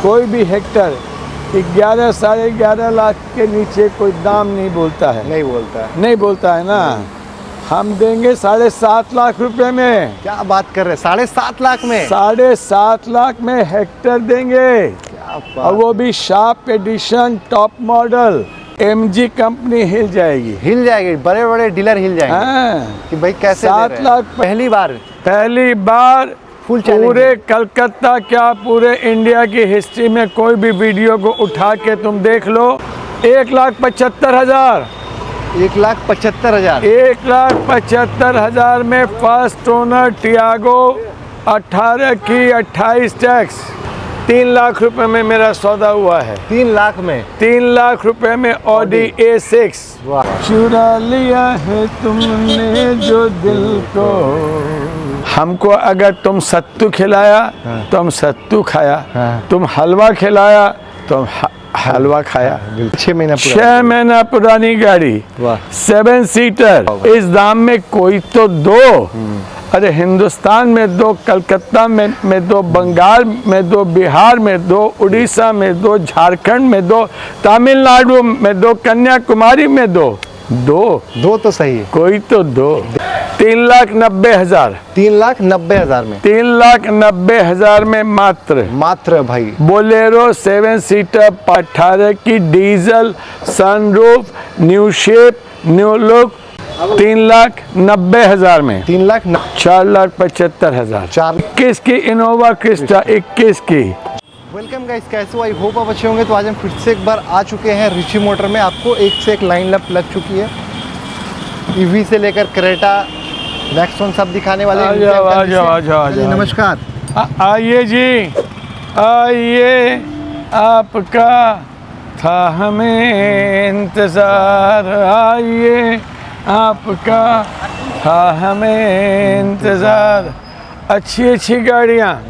कोई भी हेक्टर 11 साढ़े 11 लाख के नीचे कोई दाम नहीं बोलता है। नहीं बोलता है ना। हम देंगे 7.5 लाख रुपए में। क्या बात कर रहे हैं, 7.5 लाख में? 7.5 लाख में हेक्टर देंगे, और वो भी sharp edition top model. MG company हिल जाएगी, बड़े बड़े डीलर हिल जाएंगे। हाँ। कि भाई कैसे 7 लाख पहली बार फुल पूरे कलकत्ता क्या पूरे इंडिया की हिस्ट्री में कोई भी वीडियो को उठा के तुम देख लो। 1,75,000 1,75,000 1,75,000 में फर्स्ट ओनर टियागो 18 की 28 टैक्स। 3 लाख रुपए में मेरा सौदा हुआ है। 3 लाख में? 3 लाख रुपए में ऑडी A6। चुरा लिया है तुमने जो दिल को। हमको अगर तुम सत्तू खिलाया तो हम सत्तू खाया, तुम हलवा खिलाया तो हम हलवा खाया। 6 महीना पुरानी गाड़ी, 7 सीटर। इस दाम में कोई तो दो। अरे हिंदुस्तान में दो, कलकत्ता में दो, बंगाल में दो, बिहार में दो, उड़ीसा में दो, झारखंड में दो, तमिलनाडु में दो, कन्याकुमारी में दो तो सही है, कोई तो दो। 3,90,000 3,90,000 में? 3,90,000 में मात्र भाई। बोलेरो 7 सीटर 18 की diesel, sunroof, new shape, new look. 3,90,000 में 4,75,000। 21 की इनोवा क्रिस्टा 21 की। वेलकम गाइस, कैसे हो? आई होप आप अच्छे होंगे। तो आज हम फिर से एक बार आ चुके हैं रिची मोटर में। आपको एक से एक लाइन लग चुकी है। ईवी से लेकर क्रेटा, नेक्सॉन सब दिखाने वाले हैं। आजाओ। नमस्कार। आइए जी, आइए, आपका था हमें इंतज़ार। आइए, आपका था हमें इंतज़ार। अच्छी गाड़ियाँ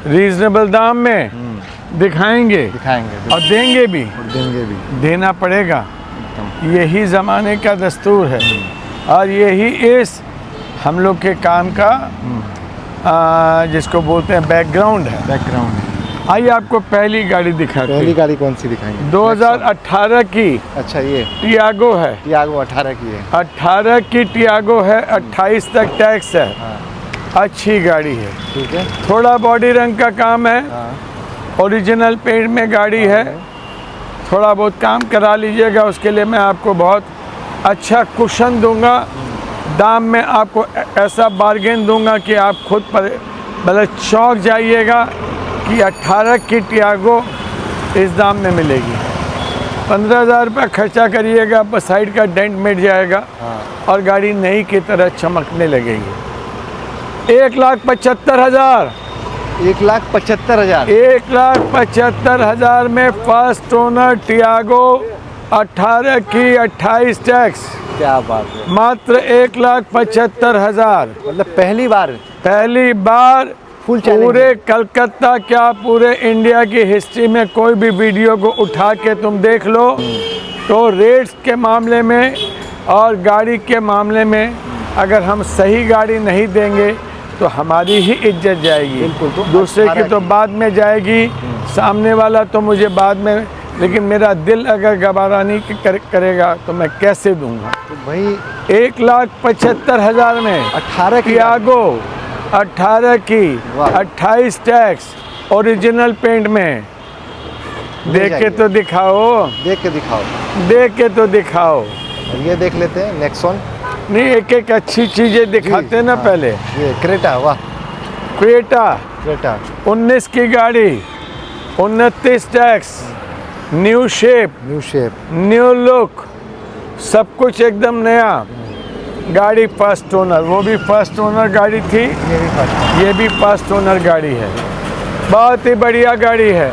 रीजनेबल दाम में दिखाएंगे और देंगे भी। देना पड़ेगा, यही ज़माने का दस्तूर है और यही इस हम लोग के काम का जिसको बोलते हैं बैकग्राउंड है। आइए आपको पहली गाड़ी दिखाते हैं। पहली गाड़ी कौन सी दिखाएंगे? 2018 की। अच्छा, ये टियागो है। टियागो 18 की है। 18 की टियागो है, 28 तक टैक्स है। अच्छी गाड़ी है। ठीक है। थोड़ा बॉडी रंग का काम है। ओरिजिनल पेंट में गाड़ी है। थोड़ा बहुत काम करा लीजिएगा, उसके लिए मैं आपको बहुत अच्छा कुशन दूंगा। दाम में आपको ऐसा बार्गेन दूंगा कि आप खुद पर मतलब चौंक जाइएगा कि 18 की टियागो इस दाम में मिलेगी। 15,000 रुपये खर्चा करिएगा, बस साइड का डेंट मिट जाएगा और गाड़ी नई की तरह चमकने लगेगी। 1,75,000 1,75,000 1,75,000 में फर्स्ट ओनर टियागो 18 की 28 टैक्स। क्या बात है। मात्र 1,75,000। मतलब पहली बार फुल पूरे कलकत्ता क्या पूरे इंडिया की हिस्ट्री में कोई भी वीडियो को उठा के तुम देख लो तो रेट्स के मामले में और गाड़ी के मामले में अगर हम सही गाड़ी नहीं देंगे तो हमारी ही इज्जत जाएगी। बिल्कुल। तो दूसरे की तो बाद में जाएगी, सामने वाला तो मुझे बाद में, लेकिन मेरा दिल अगर गवारा नहीं करेगा तो मैं कैसे दूंगा? तो भाई 1,75,000 में 18 की टियागो 18 की 28 टैक्स ओरिजिनल पेंट में। देख के तो दिखाओ। ये देख लेते हैं नेक्सॉन। नहीं, एक एक अच्छी चीजें दिखाते ना। पहले ये क्रेटा। वाह, क्रेटा 19 की गाड़ी, 29 tax, new shape, new look, सब कुछ एकदम नया। गाड़ी फर्स्ट ओनर, वो भी फर्स्ट ओनर गाड़ी थी, ये भी फर्स्ट ओनर गाड़ी है। बहुत ही बढ़िया गाड़ी है।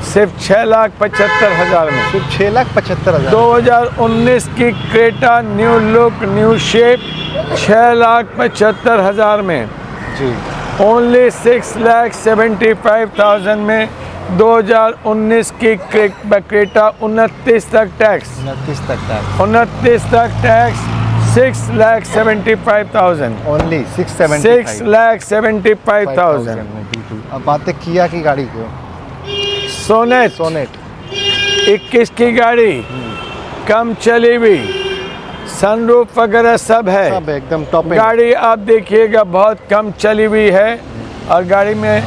सिर्फ 6,75,000 में। सिर्फ 6,75,000। 2019 की Creta new look new shape 6,75,000 में जी। ओनली 6,75,000 में 2019 की क्रेटा 29 तक टैक्स। 29 तक टैक्स 6,75,000। ओनली 6,75,000। 6,75,000। अब बात है किया की गाड़ी को। सोनेट सोनेट 21 की गाड़ी, कम चली हुई, सनरूफ वगैरह सब है। सब एकदम टॉप एंड। गाड़ी आप देखिएगा बहुत कम चली हुई है और गाड़ी में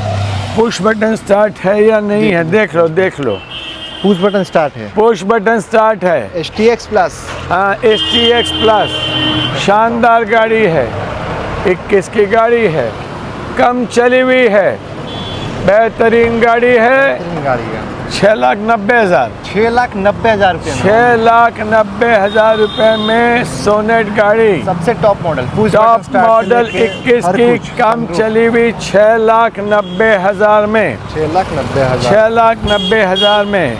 पुश बटन स्टार्ट है या नहीं है, देख लो देख लो। पुश बटन स्टार्ट है। पुश बटन स्टार्ट है। STX plus. हाँ STX प्लस, शानदार गाड़ी है, 21 की गाड़ी है, कम चली हुई है, बेहतरीन गाड़ी है। गाड़ी है 6,90,000 6,90,000 रुपये में। 6,90,000 रुपए में सोनेट गाड़ी, सबसे top model, push top button start से मॉडल लेके 21 हर की, कुछ, कम sunroof। चली हुई 6,90,000 में, 6,90,000। 6,90,000 में।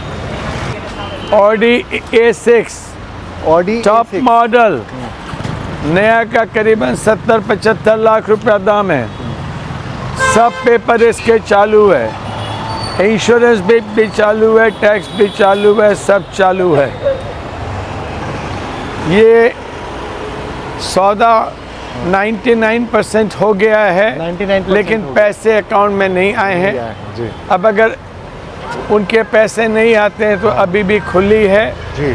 Audi A6 Audi top A6। Model, नया का करीबन 70-75 लाख रुपया दाम है। सब पेपर इसके चालू है, इंश्योरेंस भी चालू है, टैक्स भी चालू है, सब चालू है। ये सौदा 99% हो गया है, 99% लेकिन हो गया। पैसे अकाउंट में नहीं आए हैं। जी अब अगर उनके पैसे नहीं आते हैं तो अभी भी खुली है। जी।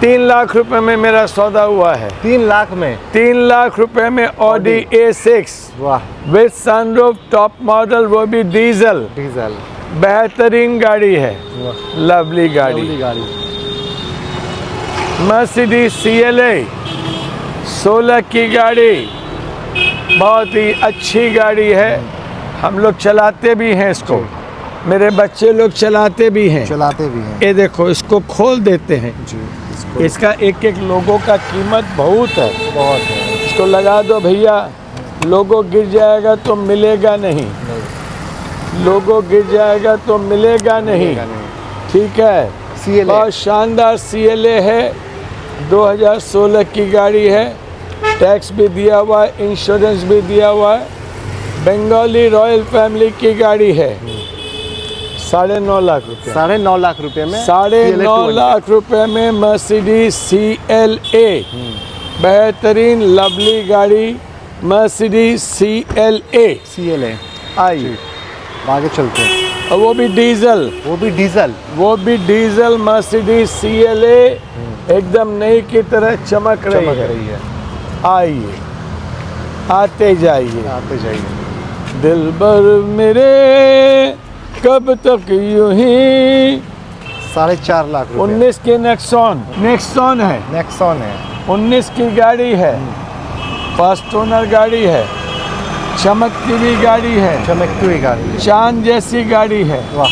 3 लाख रुपए में मेरा सौदा हुआ है। 3 लाख में। 3 लाख रुपए में ऑडी A6 वाह। विद सनरूफ, टॉप मॉडल, वो भी डीजल, डीजल। बेहतरीन गाड़ी है, वाह। लवली गाड़ी। लवली गाड़ी। मर्सिडीज CLA 16 की गाड़ी, बहुत ही अच्छी गाड़ी है। हम लोग चलाते भी हैं इसको, मेरे बच्चे लोग चलाते भी हैं। चलाते भी हैं। ये देखो, इसको खोल देते हैं, जी। इसको इसका एक एक लोगो का कीमत बहुत है। बहुत है। इसको लगा दो भैया, लोगो गिर जाएगा तो मिलेगा नहीं, लोगो गिर जाएगा तो मिलेगा नहीं। ठीक है। CLA। बहुत शानदार CLA है, 2016 की गाड़ी है, टैक्स भी दिया हुआ है, इंश्योरेंस भी दिया हुआ है, बंगाली रॉयल फैमिली की गाड़ी है। 9.5 लाख रुपए, 9.5 लाख रुपए में 9.5 लाख रुपए में मर्सिडीज CLA, बेहतरीन लवली गाड़ी मर्सिडीज CLA। आइए आगे चलते हैं। और वो भी डीजल, वो भी डीजल। वो भी डीजल मर्सिडीज CLA, एकदम नई की तरह चमक रही है। आइए, आते जाइए। आते जाइए। दिलबर मेरे कब तक यूं ही। 4.5 लाख रुपए। 19 की नेक्सॉन है, नेक्सॉन है। 19 की गाड़ी है, फर्स्ट ओनर गाड़ी है, चमकती हुई गाड़ी है, चमकती हुई गाड़ी। चांद जैसी गाड़ी है। वाह।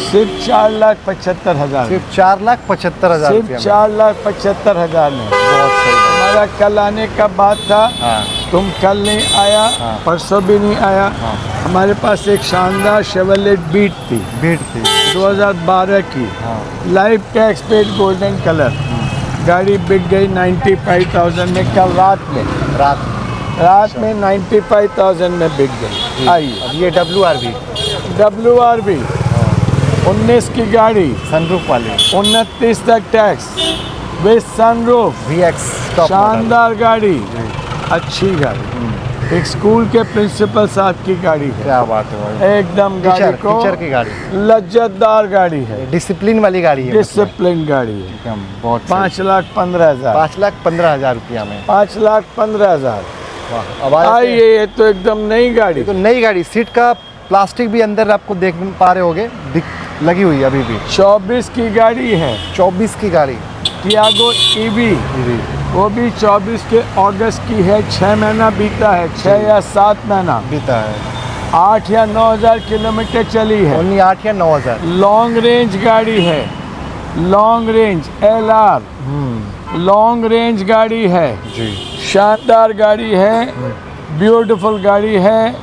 सिर्फ 4,75,000, सिर्फ 4,75,000 सिर्फ रुपये में। 4,75,000 में। बहुत सही। हमारा कल आने का बात था, हाँ। तुम कल नहीं आया, हाँ। परसों भी नहीं आया। हाँ। हमारे पास एक शानदार शेवरलेट बीट थी, भीड़ थी। 2012 की, हाँ। Live tax paid golden colour. गाड़ी बिक गई 95,000 में, कल रात में रात। में 95,000 में बिक गई। आइए, अब ये WRV WRV 19 की गाड़ी, सनरूफ वाली 29 तक tax with sunroof, VX top शानदार गाड़ी, अच्छी गाड़ी, एक स्कूल के प्रिंसिपल साहब की गाड़ी है। क्या बात है भाई। एकदम गाड़ी को टीचर की गाड़ी। लज्जतदार गाड़ी है, डिसिप्लिन वाली गाड़ी है। डिसिप्लिन गाड़ी है। एकदम बहुत 5,15,000, 5,15,000 रुपया में। 5,15,000। वाह। अब आइए, ये तो एकदम नई गाड़ी, तो नई गाड़ी, सीट का प्लास्टिक भी अंदर आपको देख पा रहे होगे, लगी हुई है अभी भी। 24 की गाड़ी है, 24 की गाड़ी। टियागो EV, वो भी 24 के अगस्त की है। 6 महीना बीता है, 6 या 7 महीना, बीता है। 8 या 9,000 किलोमीटर चली है। ओनली 8 या 9,000। लॉन्ग रेंज गाड़ी है, long range LR, long range गाड़ी है, जी। शानदार गाड़ी है, ब्यूटीफुल गाड़ी है,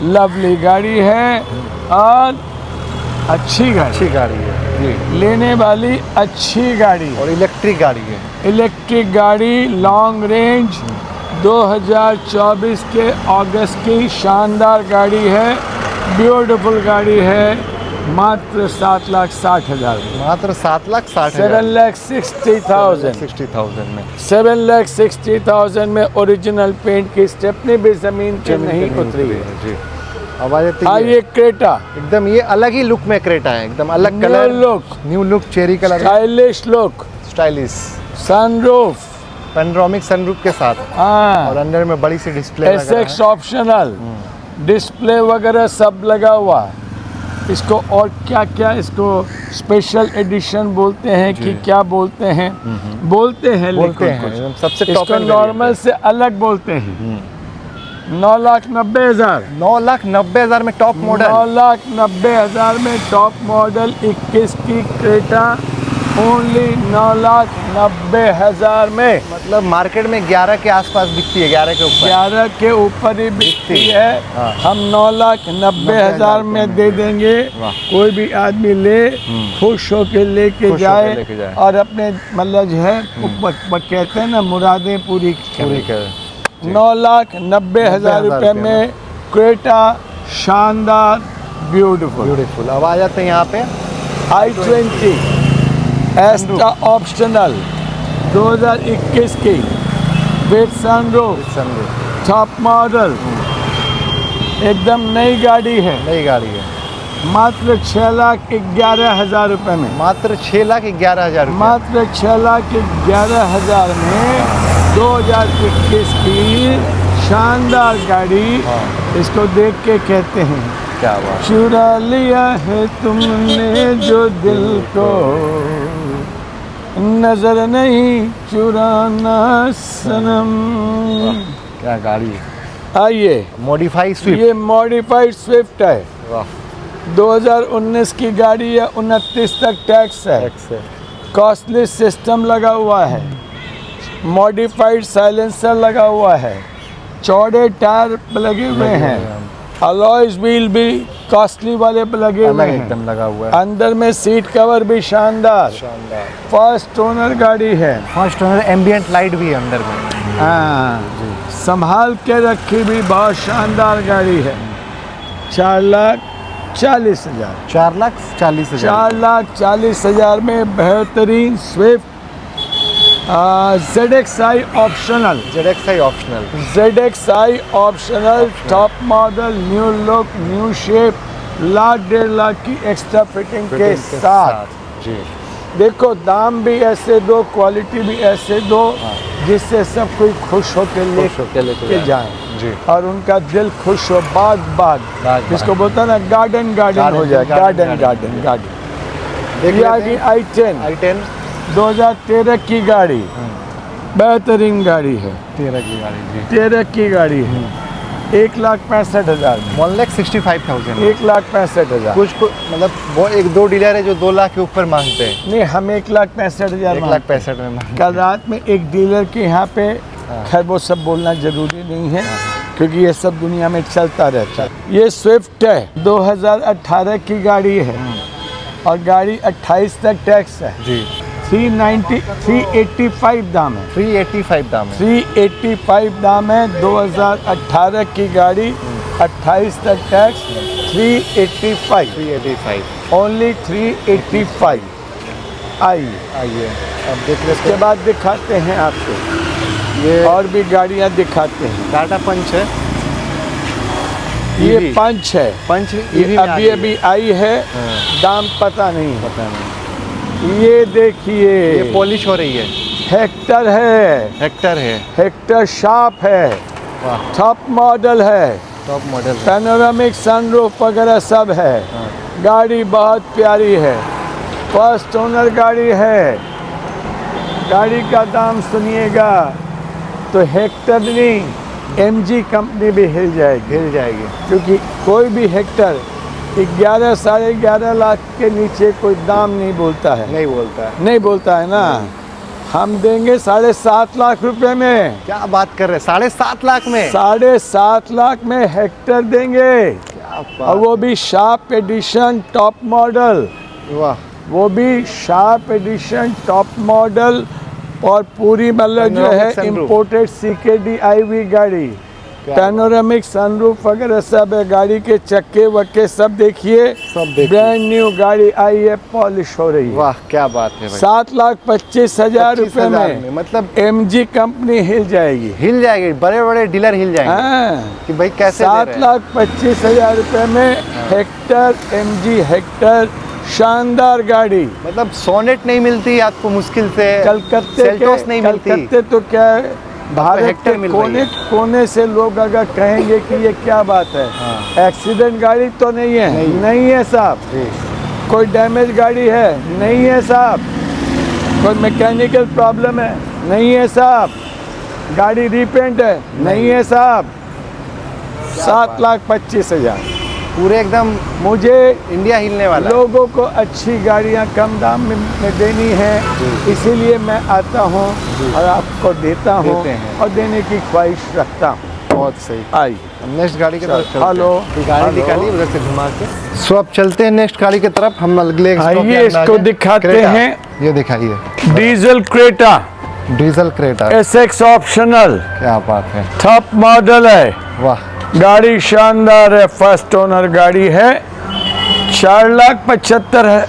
लवली गाड़ी है और अच्छी गाड़ी है जी। लेने वाली अच्छी गाड़ी है। और इलेक्ट्रिक गाड़ी है। इलेक्ट्रिक गाड़ी, लॉन्ग रेंज, 2024 के अगस्त की शानदार गाड़ी है, ब्यूटीफुल गाड़ी है। मात्र 7,60,000, मात्र 7,60,000। 7,60,000, 60,000 में। 7,60,000 में ओरिजिनल पेंट की स्टेपनी भी जमीन पे नहीं उतरी है। जी। अब आ जाती हाँ है ये क्रेटा, एकदम, ये अलग ही लुक में क्रेटा है, एकदम अलग new colour, look, new look, cherry colour, stylish look, stylish, sunroof, panoramic sunroof के साथ, हाँ, और अंदर में बड़ी सी डिस्प्ले एसएक्स ऑप्शनल, डिस्प्ले वगैरह सब लगा हुआ है। इसको और क्या क्या इसको स्पेशल एडिशन बोलते हैं कि क्या बोलते हैं, बोलते हैं बोलते लेकिन हैं कुछ। एकदम सबसे टॉप इसको नॉर्मल से अलग बोलते हैं। 9,90,000, 9,90,000 में टॉप मॉडल, 9,90,000 में टॉप मॉडल 21 की क्रेटा, ओनली 9,90,000 में। मतलब मार्केट में 11 के आसपास बिकती है, 11 के ऊपर। 11 के ऊपर ही बिकती है। हाँ। हम 9,90,000 में दे देंगे। वाह। कोई भी आदमी ले, खुश होके लेके खुश जाए, होके लेके जाए। और अपने मतलब जो है कहते हैं ना, मुरादें पूरी पूरी कर 9,90,000 रुपये में क्रेटा, शानदार, ब्यूटीफुल। ब्यूटीफुल। अब आ जाते हैं यहाँ पे i20 एक्स्ट्रा ऑप्शनल 2021 की with sunroof, sunroof, top model, एकदम नई गाड़ी है, नई गाड़ी है, मात्र 6,11,000 रुपये में, मात्र 6,11,000 मात्र 6,11,000 में 2021 की शानदार गाड़ी। इसको देख के कहते हैं क्या बात, चुरा लिया है तुमने जो दिल को, नजर नहीं चुराना सनम। क्या गाड़ी है। आइए, मॉडिफाई स्विफ्ट, ये मॉडिफाइड स्विफ्ट है, वाह, 2019 की गाड़ी है, 29 तक टैक्स है, एक्स कॉस्टली सिस्टम लगा हुआ है, मॉडिफाइड साइलेंसर लगा हुआ है, चौड़े टायर लगे हुए हैं, अलॉयज व्हील भी कॉस्टली वाले पे लगे हुए अलग हैं, एकदम लगा हुआ है, अंदर में सीट कवर भी शानदार, शानदार। फर्स्ट ओनर गाड़ी है। फर्स्ट ओनर, एम्बियंट लाइट भी है अंदर में। हाँ, संभाल के रखी भी बहुत शानदार गाड़ी है। 4,40,000, 4,40,000, 4,40,000 में बेहतरीन Swift ZXi optional, ZXi optional, ZXi optional, top model, new look, new shape, 1,00,000-1,50,000 की एक्स्ट्रा फिटिंग के साथ। जी, देखो दाम भी ऐसे दो, क्वालिटी भी ऐसे दो, जिससे सब कोई खुश होकर लेके जाए जी, और उनका दिल खुश हो, बाग बाग, बाग। जिसको बोलता है ना, गार्डन गार्डन हो जाए, गार्डन गार्डन गार्डन। ये आ गई i10, i10 2013 की गाड़ी, बेहतरीन गाड़ी है, 13 की गाड़ी, जी, 13 की गाड़ी है, 1,65,000 में, 1,65,000, 1,65,000। कुछ मतलब वो 1-2 डीलर है जो 2 लाख के ऊपर मांगते हैं, नहीं, हम 1,65,000 1,65,000 में मांगते कल रात में एक डीलर के यहाँ पे, खैर वो सब बोलना जरूरी नहीं है, क्योंकि ये सब दुनिया में चलता रहता है। ये स्विफ्ट है, 2018 की गाड़ी है, और गाड़ी 28 तक टैक्स है, जी, 385 दाम है, 385 दाम है, 385 दाम है, 2018 की गाड़ी, 28 तक टैक्स, 385, 385। ओनली 385। आइए, आइए अब देख लेते इसके हैं, बाद दिखाते हैं आपको, ये और भी गाड़ियाँ दिखाते हैं। टाटा पंच है, ये EV, पंच है, पंच ये EV में अभी आ अभी आई है, दाम पता नहीं है। पता नहीं, ये देखिए, ये पॉलिश हो रही है, हेक्टर है, हेक्टर है, हेक्टर शार्प है, वाह, टॉप मॉडल है, टॉप मॉडल है, पैनोरामिक सनरूफ वगैरह सब है, गाड़ी बहुत प्यारी है, फर्स्ट ओनर गाड़ी है। गाड़ी का दाम सुनिएगा तो हेक्टर नहीं, MG कंपनी भी हिल जाएगी, हिल जाएगी, क्योंकि कोई भी हेक्टर 11 साढ़े 11 लाख के नीचे कोई दाम नहीं बोलता है, नहीं बोलता है, नहीं बोलता है ना। हम देंगे 7.5 लाख रुपए में, क्या बात कर रहे हैं, 7.5 लाख में, 7.5 लाख में हेक्टर देंगे, क्या और बात, वो भी शार्प एडिशन टॉप मॉडल, वाह, वो भी शार्प एडिशन टॉप मॉडल, और पूरी मतलब जो है Panoramic sunroof। Imported CKD IV गाड़ी, पैनोरामिक सनरूफ वगैरह सब है, गाड़ी के चक्के वक्के सब देखिए, सब देखिए। ब्रांड न्यू गाड़ी आई है, पॉलिश हो रही है। वाह क्या बात है भाई। 7,25,000 रुपए 25,000 में मतलब MG कंपनी हिल जाएगी। हिल जाएगी, बड़े बड़े डीलर हिल जाएंगे हाँ, कि भाई कैसे दे रहे हैं। 7,25,000 रुपए में हेक्टर MG हेक्टर, शानदार गाड़ी। मतलब सोनेट नहीं मिलती आपको मुश्किल से, कलकत्ते सेल्टोस नहीं मिलती। कलकत्ते तो क्या है, भारत हेक्टर के मिल रही कोने है। कोने से लोग अगर कहेंगे कि ये क्या बात है, एक्सीडेंट गाड़ी तो नहीं है, नहीं है साहब। जी। कोई डैमेज गाड़ी है, नहीं है साहब। कोई मैकेनिकल प्रॉब्लम है, नहीं है साहब। गाड़ी रीपेंट है, नहीं है साहब। 7,25,000। पूरे एकदम मुझे इंडिया हिलने वाला है। लोगों को अच्छी गाड़ियां कम दाम में देनी है, इसीलिए मैं आता हूं और आपको देता हूं देते हैं। और देने की ख्वाहिश रखता हूं। बहुत सही। आइए, नेक्स्ट गाड़ी की तरफ चलते हैं। हेलो, गाड़ी हेलो। निकालिए उधर से घुमा के। सो अब चलते हैं नेक्स्ट गाड़ी की तरफ। हम अगले stop पे आइए, अपना इसको आगे दिखाते क्रेटा। हैं। ये दिखाइए, diesel Creta diesel Creta. SX optional, क्या बात है, टॉप मॉडल है। वाह। गाड़ी शानदार है, फर्स्ट ओनर गाड़ी है। 4,75,000,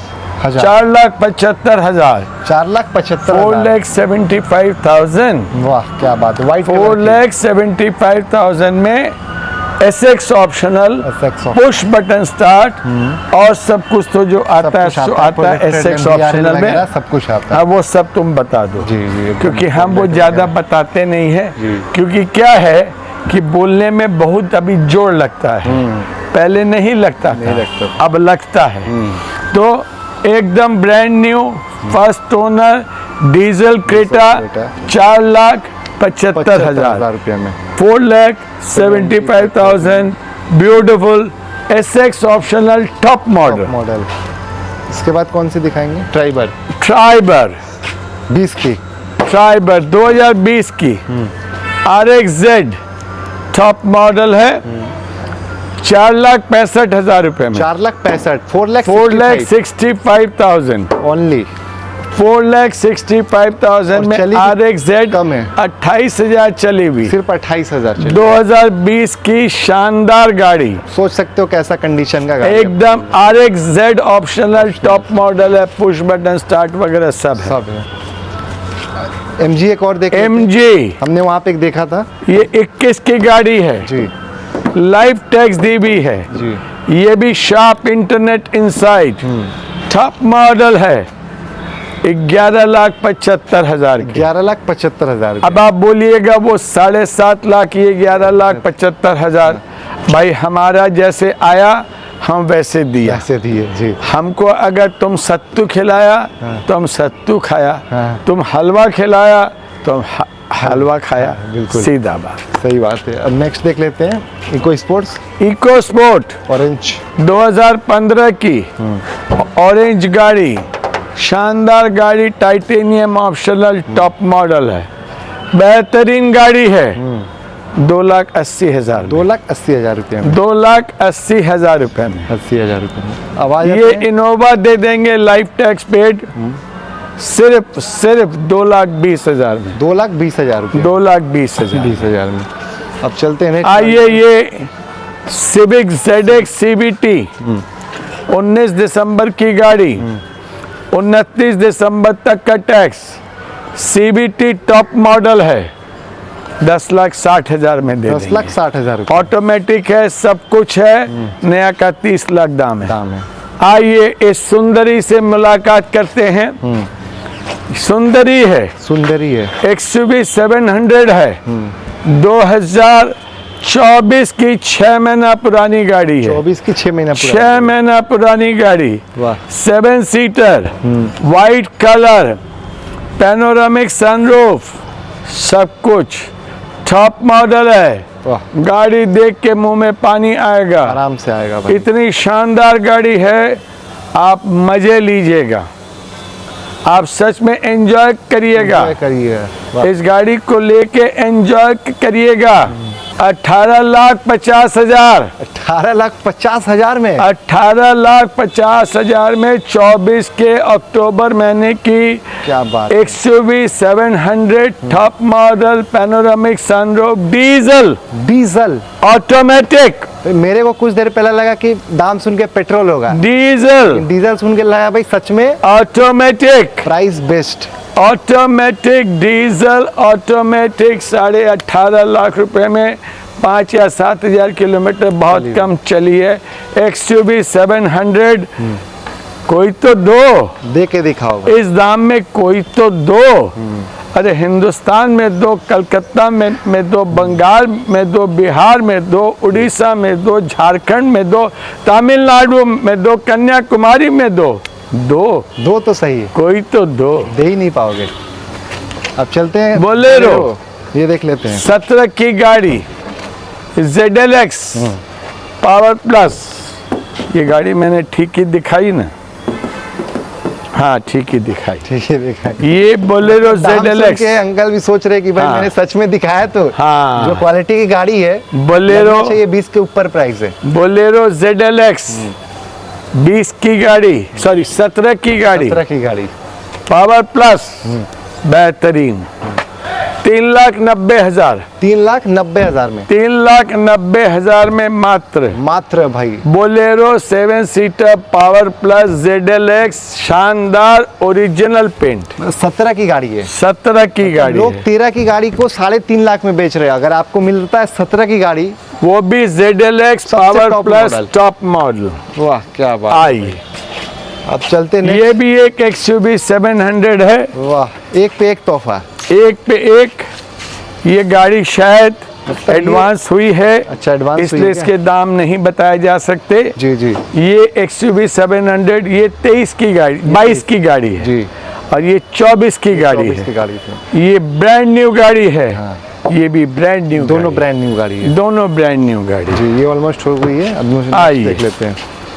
4,75,000, 4,75,000। 4,75,000, वाह क्या बात है, व्हाइट 4,75,000 में SX optional, push button start और सब कुछ तो जो आता है सो आता है SX ऑप्शनल में। सब कुछ आता हाँ, वो सब तुम बता दो। जी जी, एकदम क्योंकि हम वो ज़्यादा बताते नहीं है, क्योंकि क्या है कि बोलने में बहुत अभी जोर लगता है, पहले नहीं लगता था, अब लगता है। तो एकदम brand new first owner diesel Creta 4,75,000 रुपये में। 4,75,000 beautiful SX optional top model. Model. इसके बाद कौन सी दिखाएंगे? ट्राइबर ट्राइबर 20 की। ट्राइबर 2020 की RXZ टॉप मॉडल है। 4,65,000 रुपए में। 4,65,000, 4,65,000 ओनली। 4,65,000 में चली RXZ कम है। 28,000 चली हुई। सिर्फ 28,000। 2020 की शानदार गाड़ी, सोच सकते हो कैसा कंडीशन का गाड़ी है। एकदम RXZ ऑप्शनल टॉप मॉडल है, पुश बटन स्टार्ट वगैरह सब है। सब है। MG एक और देख MG हमने वहाँ पे एक देखा था। ये 21 की गाड़ी है, जी लाइफ टैक्स दी भी है। जी। ये भी sharp internet inside top model है। 11,75,000 की। 11,75,000। अब आप बोलिएगा वो 7.5 लाख, ये 11,75,000। भाई हमारा जैसे आया हम वैसे दिया। ऐसे दिए जी। हमको अगर तुम सत्तू खिलाया तो हम सत्तू खाया, तुम हलवा खिलाया तो हम हलवा खाया। बिल्कुल। सीधा बात। सही बात है। अब नेक्स्ट देख लेते हैं eco sports eco sport orange 2015 की ऑरेंज गाड़ी, शानदार गाड़ी, टाइटेनियम ऑप्शनल टॉप मॉडल है, बेहतरीन गाड़ी है। 2,80,000, 2,80,000 रुपये में। 2,80,000 रुपए में 80,000 रुपये में। अब आ ये जाते हैं इनोवा दे देंगे लाइफ टैक्स पेड सिर्फ 2,20,000 में। 2,20,000 रुपये। 2,20,000। 20,000 में। अब चलते हैं next आइए, ये सिविक ZX CVT 19 दिसंबर की गाड़ी, 29 दिसंबर तक का टैक्स, CVT टॉप मॉडल है, 10,60,000 में दे देंगे। 10,60,000 रुपये ऑटोमेटिक है, सब कुछ है, नया का 30 लाख दाम है। दाम है। आइए इस सुंदरी से मुलाकात करते हैं। सुंदरी है, सुंदरी है। XUV 700 है, 2024 की 6 महीना पुरानी गाड़ी है। 24 की 6 महीना 6 महीना पुरानी गाड़ी, वाह। 7 seater, white colour, panoramic sunroof, सब कुछ टॉप मॉडल है। वाह, गाड़ी देख के मुंह में पानी आएगा। आराम से आएगा भाई। इतनी शानदार गाड़ी है, आप मजे लीजिएगा, आप सच में एंजॉय करिएगा। Enjoy करिए। वाह। इस गाड़ी को लेके एंजॉय करिएगा। 18,50,000, 18,50,000 में 18,50,000 में 24 के अक्टूबर महीने की क्या बात है। XUV 700 top model panoramic sunroof diesel automatic तो मेरे को कुछ देर पहले लगा कि दाम सुन के पेट्रोल होगा, डीजल सुन के लगा भाई सच में automatic price best. Automatic diesel automatic 18.5 lakh रुपए में 5 या 7 हजार किलोमीटर बहुत कम चली है। XUV 700 कोई तो दो, दे के दिखाओ इस दाम में कोई तो दो। अरे हिंदुस्तान में दो, कलकत्ता में दो, बंगाल में दो, बिहार में दो, उड़ीसा में दो, झारखंड में दो, तमिलनाडु में दो, कन्याकुमारी में दो तो सही है, कोई तो दो। दे ही नहीं पाओगे। अब चलते हैं बोलेरो, ये देख लेते हैं। 17 की गाड़ी ZLX पावर प्लस, ये गाड़ी मैंने ठीक ही दिखाई ना, हाँ ठीक ही दिखाई। ठीक है देखा। ये बोलेरो दाम सुन ZLX के अंकल भी सोच रहे कि भाई हाँ। मैंने सच में दिखाया तो हाँ। जो क्वालिटी की गाड़ी है बोलेरो, ये 20 के ऊपर प्राइस है। बोलेरो ZLX 20 की गाड़ी, सॉरी 17 की गाड़ी 17 की गाड़ी पावर प्लस बेहतरीन 3,90,000 3,90,000 में 3,90,000 में मात्र भाई Bolero 7 seater power plus ZLX शानदार ओरिजिनल पेंट 17 की गाड़ी है। 17 की गाड़ी लोग है। 13 की गाड़ी को 3.5 लाख में बेच रहे हैं, अगर आपको मिलता है 17 की गाड़ी, वो भी ZLX power top plus model. Top model वाह क्या बात। आई। अब चलते next। ये भी एक XUV 700 है, वाह एक पे एक तोहफा। एक पे एक। ये गाड़ी शायद मतलब एडवांस हुई है, अच्छा एडवांस इसलिए इसके दाम नहीं बताए जा सकते। जी जी ये XUV 700 ये 23 की गाड़ी 22 की गाड़ी है जी और ये 24 की गाड़ी 24 की है। गाड़ी थी। ये ब्रांड न्यू गाड़ी है, हाँ। ये भी ब्रांड न्यू, दोनों ब्रांड न्यू गाड़ी है दोनों ब्रांड न्यू गाड़ी। जी। ये ऑलमोस्ट हो गई है, अब आइए। देख लेते हैं।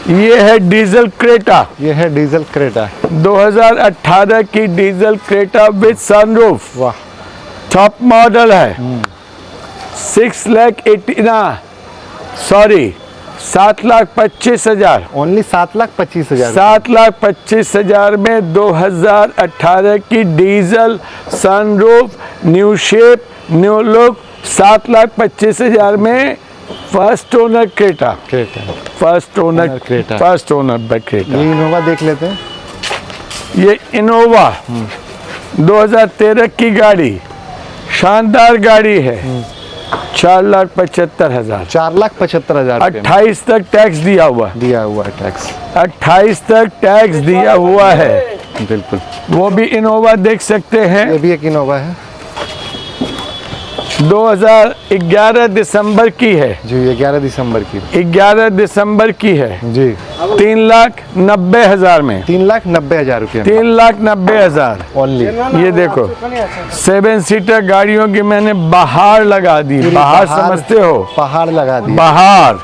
ये है डीजल क्रेटा, ये है डीजल क्रेटा। 2018 की डीजल क्रेटा विद सनरूफ, वाह टॉप मॉडल है। 7,25,000 ओनली 7,25,000। 7,25,000 में 2018 की diesel sunroof new shape new look 7,25,000 में first owner Creta, first owner Creta. First owner Creta. ये इनोवा देख लेते हैं। ये इनोवा 2013 की गाड़ी, शानदार गाड़ी है। 4,75,000 4,75,000 28 तक टैक्स दिया हुआ, दिया हुआ है टैक्स। 28 तक टैक्स दिया हुआ है। बिल्कुल। वो भी इनोवा देख सकते हैं। ये भी एक इनोवा है 2011 दिसंबर की है, जी। ये 11 दिसंबर की 11 दिसंबर की है। जी। 3,90,000 में 3,90,000 रुपये 3,90,000 ओनली। ये देखो 7 सीटर गाड़ियों की मैंने बाहर लगा दी। बाहर समझते हो, पहाड़ लगा दी। बाहर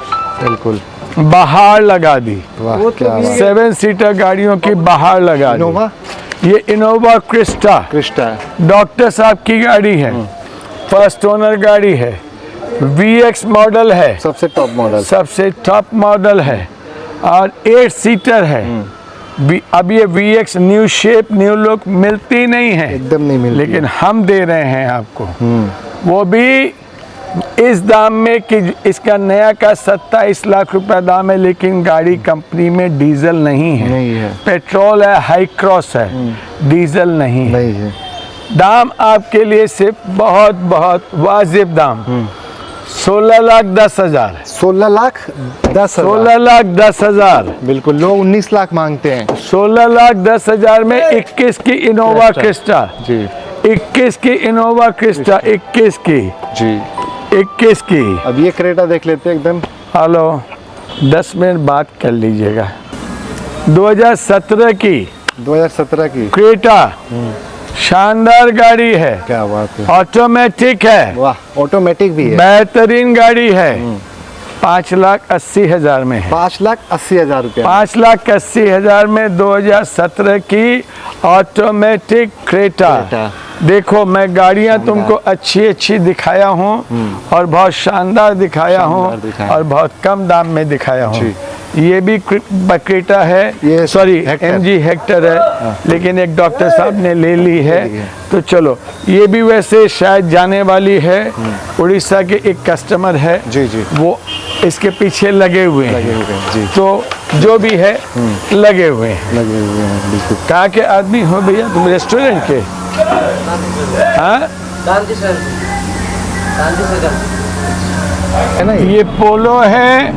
बिल्कुल। बाहर लगा दी। वाह क्या बात। 7 सीटर गाड़ियों की बाहर लगा दी। इनोवा ये इनोवा क्रिस्टा क्रिस्टा है। डॉक्टर साहब की गाड़ी है, फर्स्ट ओनर गाड़ी है, VX मॉडल है, सबसे टॉप मॉडल। सबसे टॉप मॉडल है और 8 सीटर है। अब ये VX new shape new look मिलती नहीं है, एकदम नहीं मिलती। लेकिन हम दे रहे हैं आपको, वो भी इस दाम में कि इसका नया का 27 लाख रुपया दाम है, लेकिन गाड़ी कंपनी में डीजल नहीं है, नहीं है। पेट्रोल है, हाई क्रॉस है, डीजल नहीं है। नहीं है। दाम आपके लिए सिर्फ बहुत बहुत वाजिब दाम 16,10,000 16,10,000 16,10,000 बिल्कुल। लोग 19 लाख मांगते हैं। 16,10,000 में 21 की इनोवा क्रिस्टा, जी 21 की इनोवा क्रिस्टा, 21 की जी। 21 की। अब ये क्रेटा देख लेते हैं एकदम। हेलो 10 मिनट बात कर लीजिएगा। 2017 की 2017 की क्रेटा शानदार गाड़ी है, क्या बात है। ऑटोमेटिक है, वाह ऑटोमेटिक भी है। बेहतरीन गाड़ी है। 5,80,000 में है। 5,80,000 रुपये 5,80,000 में 2017 की ऑटोमेटिक क्रेटा। देखो मैं गाड़ियां तुमको अच्छी अच्छी दिखाया हूँ और बहुत शानदार दिखाया हूँ दिखाया। और बहुत कम दाम में दिखाया हूँ। जी। ये भी क्रेटा है, ये सॉरी हेक्टर। MG हेक्टर है, लेकिन एक डॉक्टर साहब ने ले ली है। तो चलो, ये भी वैसे शायद जाने वाली है। उड़ीसा के एक कस्टमर है, जी जी वो इसके पीछे लगे हुए हैं। लगे हुए हैं जी, तो जो भी है लगे हुए हैं। लगे हुए हैं बिल्कुल। कहाँ के आदमी हो भैया तुम? रेस्टोरेंट के? हाँ, है ना ये पोलो है,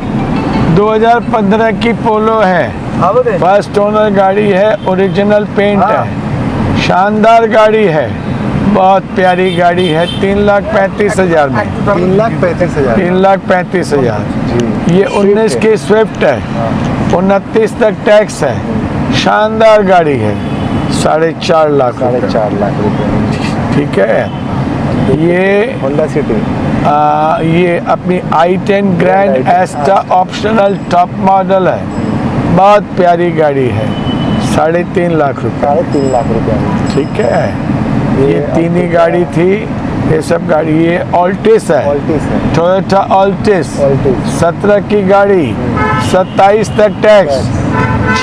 2015 की पोलो है, फर्स्ट ओनर गाड़ी है, ओरिजिनल पेंट है, शानदार गाड़ी है, बहुत प्यारी गाड़ी है। 3,35,000 में, 3,35,000 3,35,000। जी। ये 19 की स्विफ्ट है, 29 तक टैक्स है, शानदार गाड़ी है, 4.5 लाख रुपए। 4.5 लाख रुपए। ठीक है। ये होंडा सिटी। ये अपनी i10 grand एस्टा optional top model है, बहुत प्यारी गाड़ी है, 3.5 लाख रुपए। 3.5 लाख रुपए में। ठीक है। ये तीन ही गाड़ी थी, ये सब गाड़ी। ये ऑल्टिस है, ऑल्टिस है। Toyota Altis, Altis. 17 की गाड़ी, 27 तक टैक्स,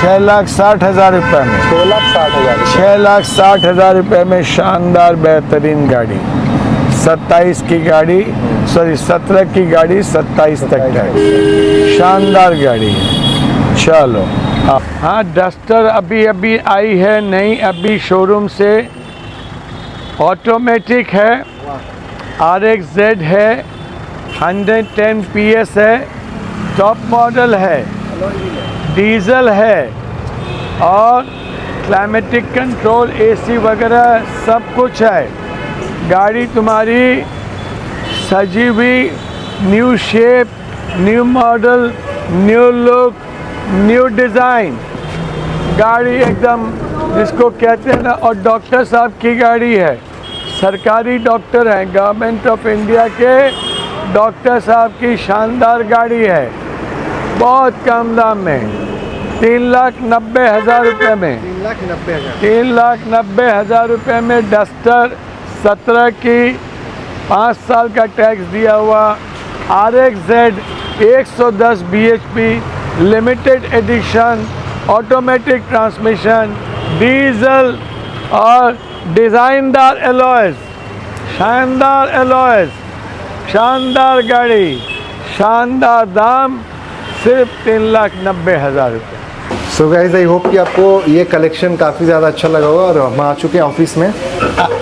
6,60,000 रुपए में। 6,60,000। 6,60,000 रुपए में शानदार बेहतरीन गाड़ी। 27 की गाड़ी, सॉरी 17 की गाड़ी, 27 तक टैक्स, शानदार गाड़ी है। चलो हाँ, डस्टर अभी अभी आई है नई, अभी शोरूम से, ऑटोमेटिक है, RXZ है, 110 PS है, टॉप मॉडल है, डीजल है और क्लाइमेटिक कंट्रोल, AC वगैरह सब कुछ है। गाड़ी तुम्हारी सजी हुई, new shape, new model, new look, new design, गाड़ी एकदम जिसको कहते हैं ना। और डॉक्टर साहब की गाड़ी है, सरकारी डॉक्टर हैं, गवर्नमेंट ऑफ इंडिया के डॉक्टर साहब की शानदार गाड़ी है, बहुत कम दाम में, 3,90,000 रुपये में। 3,90,000। 3,90,000 रुपये में डस्टर 17 की, 5 साल का टैक्स दिया हुआ, RXZ 110 bhp, limited edition, automatic transmission, diesel और डिज़ाइनदार एलॉयज़, शानदार एलॉयज़, शानदार गाड़ी, शानदार दाम, सिर्फ 3,90,000 रुपये। सो गाइस, आई होप कि आपको ये कलेक्शन काफ़ी ज़्यादा अच्छा लगा होगा। और हम आ चुके हैं ऑफिस में।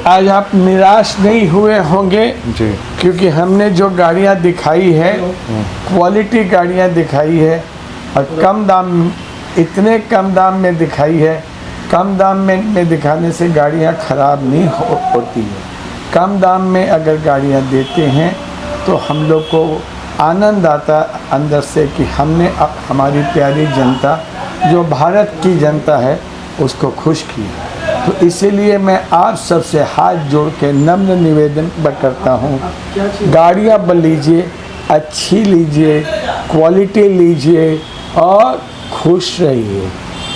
आज आप निराश नहीं हुए होंगे, जी। क्योंकि हमने जो गाड़ियाँ दिखाई है, क्वालिटी गाड़ियाँ दिखाई है और कम दाम, इतने कम दाम में दिखाई है। कम दाम में दिखाने से गाड़ियाँ ख़राब नहीं होती है। कम दाम में अगर गाड़ियाँ देते हैं तो हम लोग को आनंद आता अंदर से कि हमने हमारी प्यारी जनता, जो भारत की जनता है, उसको खुश किया। तो इसीलिए मैं आप सबसे हाथ जोड़ के नम्र निवेदन करता हूँ, गाड़ियाँ लीजिए, अच्छी लीजिए, क्वालिटी लीजिए और खुश रहिए।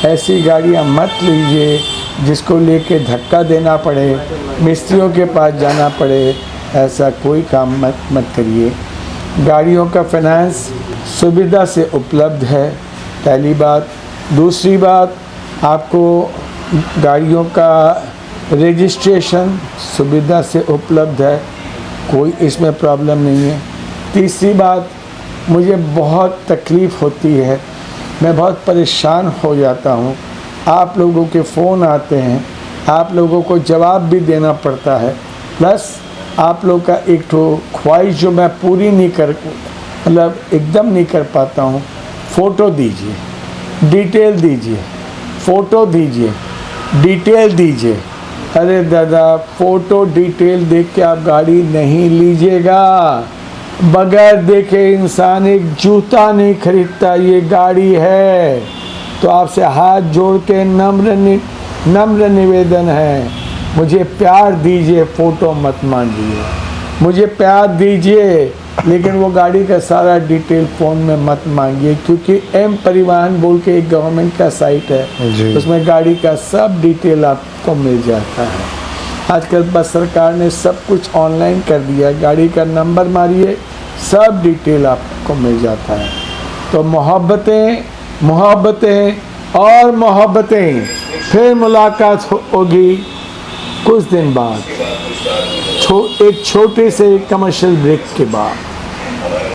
ऐसी गाड़ियाँ मत लीजिए जिसको लेके धक्का देना पड़े, मिस्त्रियों के पास जाना पड़े, ऐसा कोई काम मत करिए। गाड़ियों का फाइनेंस सुविधा से उपलब्ध है, पहली बात। दूसरी बात, आपको गाड़ियों का रजिस्ट्रेशन सुविधा से उपलब्ध है, कोई इसमें प्रॉब्लम नहीं है। तीसरी बात, मुझे बहुत तकलीफ़ होती है, मैं बहुत परेशान हो जाता हूँ, आप लोगों के फ़ोन आते हैं, आप लोगों को जवाब भी देना पड़ता है, प्लस आप लोग का एक तो ख्वाहिश जो मैं पूरी नहीं कर, मतलब एकदम नहीं कर पाता हूँ, फ़ोटो दीजिए, डिटेल दीजिए, फ़ोटो दीजिए, डिटेल दीजिए। अरे दादा, फ़ोटो डिटेल देख के आप गाड़ी नहीं लीजिएगा। बगैर देखे इंसान एक जूता नहीं खरीदता, ये गाड़ी है। तो आपसे हाथ जोड़ के नम्र निवेदन है, मुझे प्यार दीजिए, फ़ोटो मत मांगिए। मुझे प्यार दीजिए, लेकिन वो गाड़ी का सारा डिटेल फ़ोन में मत मांगिए, क्योंकि एम परिवहन बोल के एक गवर्नमेंट का साइट है, उसमें गाड़ी का सब डिटेल आपको मिल जाता है। आजकल बस सरकार ने सब कुछ ऑनलाइन कर दिया है, गाड़ी का नंबर मारिए सब डिटेल आपको मिल जाता है। तो मोहब्बतें मोहब्बतें और मोहब्बतें, फिर मुलाकात होगी कुछ दिन बाद, एक छोटे से कमर्शियल ब्रेक के बाद।